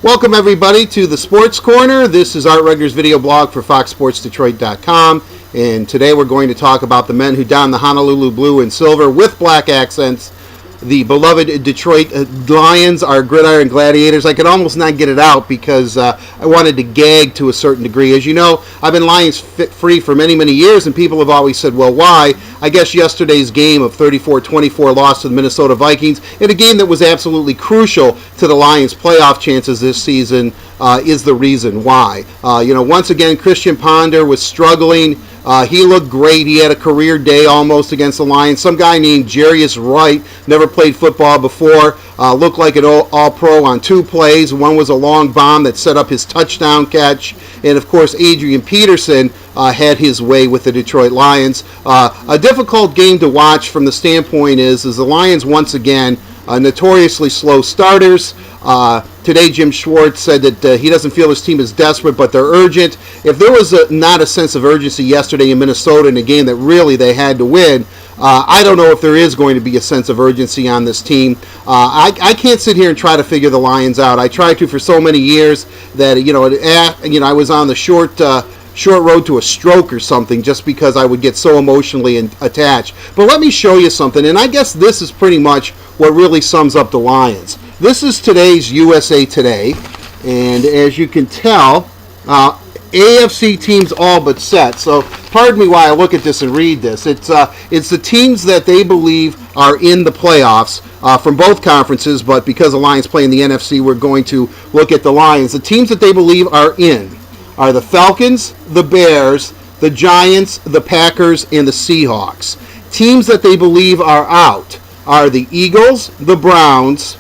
Welcome everybody to the Sports Corner. This is Art Regner's video blog for FoxSportsDetroit.com, and today we're going to talk about the men who don the Honolulu blue and silver with black accents. The beloved Detroit Lions are gridiron gladiators. I could almost not get it out because I wanted to gag to a certain degree. As you know, I've been Lions free for many, many years, and people have always said, well, why? I guess yesterday's game of 34-24 loss to the Minnesota Vikings, in a game that was absolutely crucial to the Lions' playoff chances this season, is the reason why. Once again, Christian Ponder was struggling. He looked great. He had a career day almost against the Lions. Some guy named Jarius Wright, never played football before, looked like an all-pro on two plays. One was a long bomb that set up his touchdown catch. And, of course, Adrian Peterson had his way with the Detroit Lions. A difficult game to watch from the standpoint is the Lions, once again, notoriously slow starters. Today, Jim Schwartz said that he doesn't feel his team is desperate, but they're urgent. If there was not a sense of urgency yesterday in Minnesota in a game that really they had to win, I don't know if there is going to be a sense of urgency on this team. I can't sit here and try to figure the Lions out. I tried to for so many years that I was on the short road to a stroke or something just because I would get so emotionally attached. But let me show you something, and I guess this is pretty much what really sums up the Lions. This is today's USA Today, and as you can tell, AFC teams all but set. So pardon me while I look at this and read this. It's the teams that they believe are in the playoffs from both conferences, but because the Lions play in the NFC, we're going to look at the Lions. The teams that they believe are in are the Falcons, the Bears, the Giants, the Packers, and the Seahawks. Teams that they believe are out are the Eagles, the Browns,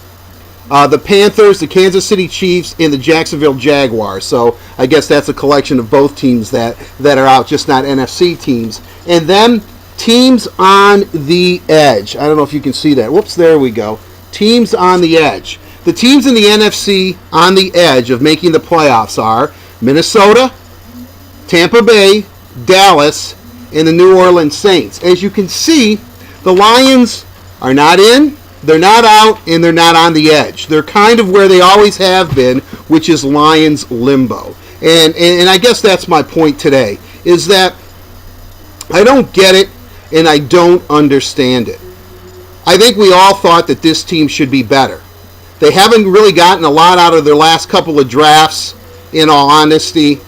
the Panthers, the Kansas City Chiefs, and the Jacksonville Jaguars. So I guess that's a collection of both teams that are out, just not NFC teams. And then teams on the edge. I don't know if you can see that. Whoops, there we go. Teams on the edge. The teams in the NFC on the edge of making the playoffs are Minnesota, Tampa Bay, Dallas, and the New Orleans Saints. As you can see, the Lions are not in, they're not out, and they're not on the edge. They're kind of where they always have been, which is Lions limbo. And I guess that's my point today, is that I don't get it and I don't understand it. I think we all thought that this team should be better. They haven't really gotten a lot out of their last couple of drafts, in all honesty.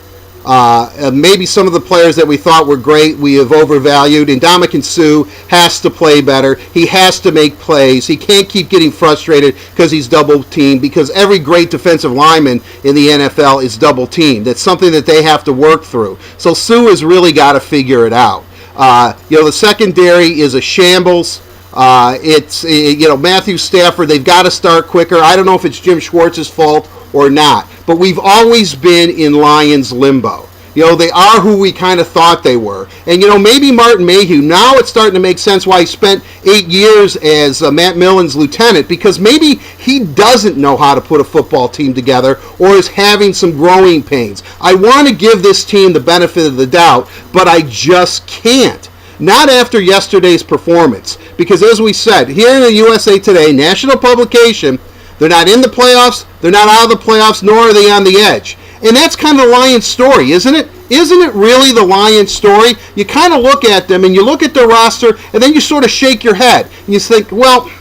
Maybe some of the players that we thought were great we have overvalued. And Ndamukong Suh has to play better. He has to make plays. He can't keep getting frustrated because he's double teamed, because every great defensive lineman in the NFL is double teamed. That's something that they have to work through. So Suh has really got to figure it out. The secondary is a shambles. Matthew Stafford, they've got to start quicker. I don't know if it's Jim Schwartz's fault or not, but we've always been in Lions limbo. They are who we kind of thought they were. And, maybe Martin Mayhew, now it's starting to make sense why he spent 8 years as Matt Millen's lieutenant, because maybe he doesn't know how to put a football team together or is having some growing pains. I want to give this team the benefit of the doubt, but I just can't. Not after yesterday's performance, because as we said, here in the USA Today, national publication, they're not in the playoffs, they're not out of the playoffs, nor are they on the edge. And that's kind of the Lions story, isn't it? Isn't it really the Lions story? You kind of look at them and you look at their roster and then you sort of shake your head. And you think, well,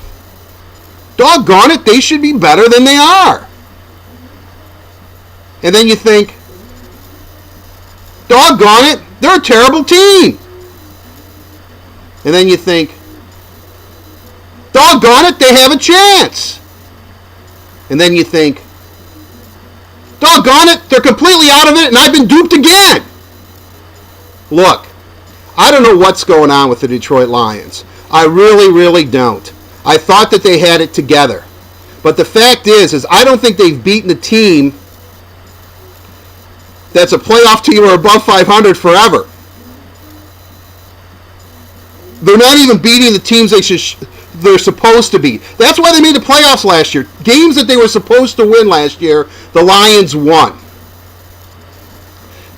doggone it, they should be better than they are. And then you think, doggone it, they're a terrible team. And then you think, doggone it, they have a chance. And then you think, doggone it, they're completely out of it, and I've been duped again. Look, I don't know what's going on with the Detroit Lions. I really, really don't. I thought that they had it together. But the fact is I don't think they've beaten a team that's a playoff team or above 500 forever. They're not even beating the teams they're supposed to beat. That's why they made the playoffs last year. Games that they were supposed to win last year, the Lions won.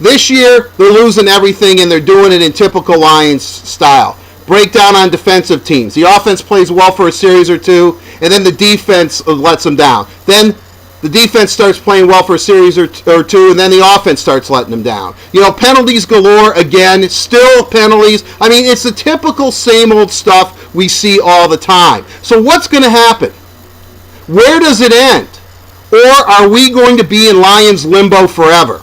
This year, they're losing everything, and they're doing it in typical Lions style. Breakdown on defensive teams. The offense plays well for a series or two, and then the defense lets them down. Then the defense starts playing well for a series or two, and then the offense starts letting them down. Penalties galore again, still penalties. I mean, it's the typical same old stuff we see all the time. So what's going to happen? Where does it end? Or are we going to be in Lions limbo forever?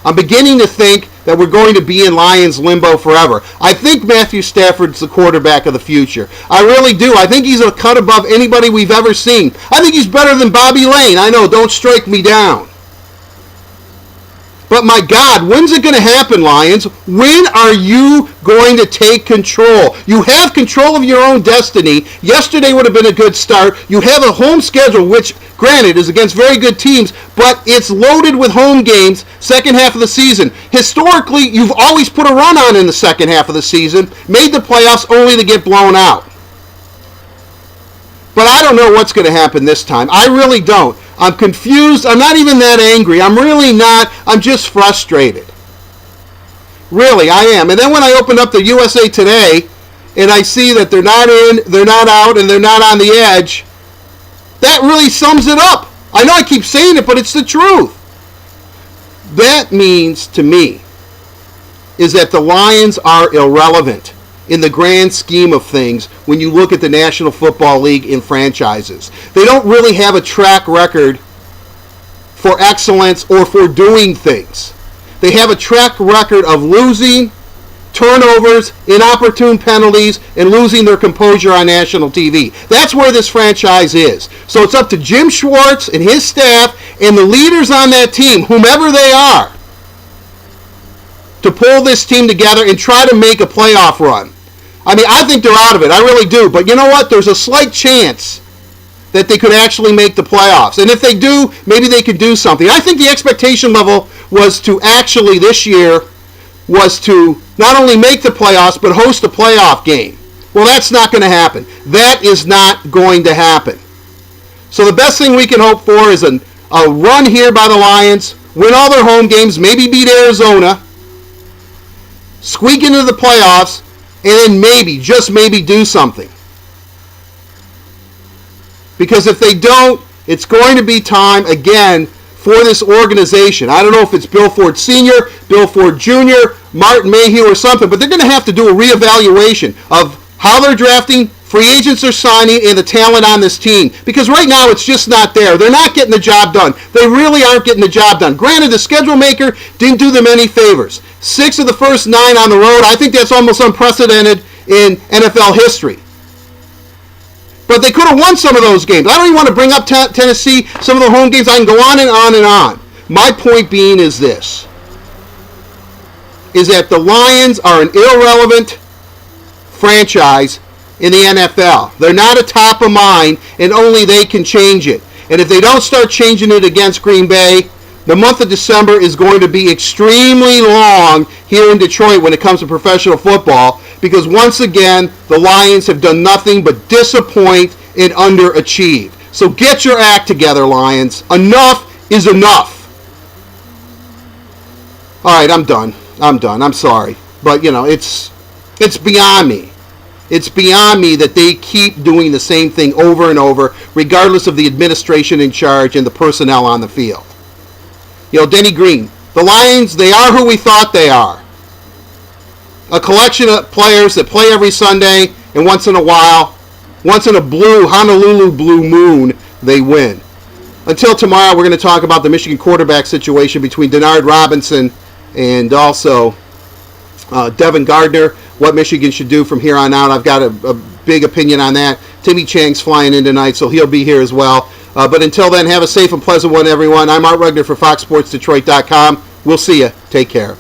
I'm beginning to think that we're going to be in Lions limbo forever. I think Matthew Stafford's the quarterback of the future. I really do. I think he's a cut above anybody we've ever seen. I think he's better than Bobby Lane. I know, don't strike me down. But my God, when's it going to happen, Lions? When are you going to take control? You have control of your own destiny. Yesterday would have been a good start. You have a home schedule, which, granted, is against very good teams, but it's loaded with home games second half of the season. Historically, you've always put a run on in the second half of the season, made the playoffs only to get blown out. But I don't know what's going to happen this time. I really don't. I'm confused. I'm not even that angry. I'm really not. I'm just frustrated. Really, I am. And then when I open up the USA Today and I see that they're not in, they're not out, and they're not on the edge, that really sums it up. I know I keep saying it, but it's the truth. That means to me is that the Lions are irrelevant in the grand scheme of things when you look at the National Football League in franchises. They don't really have a track record for excellence or for doing things. They have a track record of losing, turnovers, inopportune penalties, and losing their composure on national TV. That's where this franchise is. So it's up to Jim Schwartz and his staff and the leaders on that team, whomever they are, to pull this team together and try to make a playoff run. I mean, I think they're out of it. I really do. But you know what? There's a slight chance that they could actually make the playoffs. And if they do, maybe they could do something. I think the expectation level was to actually this year was to not only make the playoffs, but host a playoff game. Well, that's not going to happen. That is not going to happen. So the best thing we can hope for is a run here by the Lions, win all their home games, maybe beat Arizona, squeak into the playoffs, and then maybe, just maybe, do something. Because if they don't, it's going to be time, again, for this organization. I don't know if it's Bill Ford Sr., Bill Ford Jr., Martin Mayhew, or something, but they're going to have to do a reevaluation of how they're drafting, free agents are signing, and the talent on this team. Because right now, it's just not there. They're not getting the job done. They really aren't getting the job done. Granted, the schedule maker didn't do them any favors. 6 of the first 9 on the road. I think that's almost unprecedented in NFL history. But they could have won some of those games. I don't even want to bring up Tennessee, some of the home games. I can go on and on and on. My point being is this, is that the Lions are an irrelevant franchise in the NFL. They're not a top of mind, and only they can change it. And if they don't start changing it against Green Bay, the month of December is going to be extremely long here in Detroit when it comes to professional football, because once again, the Lions have done nothing but disappoint and underachieve. So get your act together, Lions. Enough is enough. All right, I'm done. I'm sorry. But, it's beyond me. It's beyond me that they keep doing the same thing over and over, regardless of the administration in charge and the personnel on the field. Denny Green, the Lions, they are who we thought they are. A collection of players that play every Sunday, and once in a while, once in a blue Honolulu blue moon, they win. Until tomorrow, we're going to talk about the Michigan quarterback situation between Denard Robinson and also Devin Gardner, what Michigan should do from here on out. I've got a big opinion on that. Timmy Chang's flying in tonight, so he'll be here as well. But until then, have a safe and pleasant one, everyone. I'm Art Regner for FoxSportsDetroit.com. We'll see you. Take care.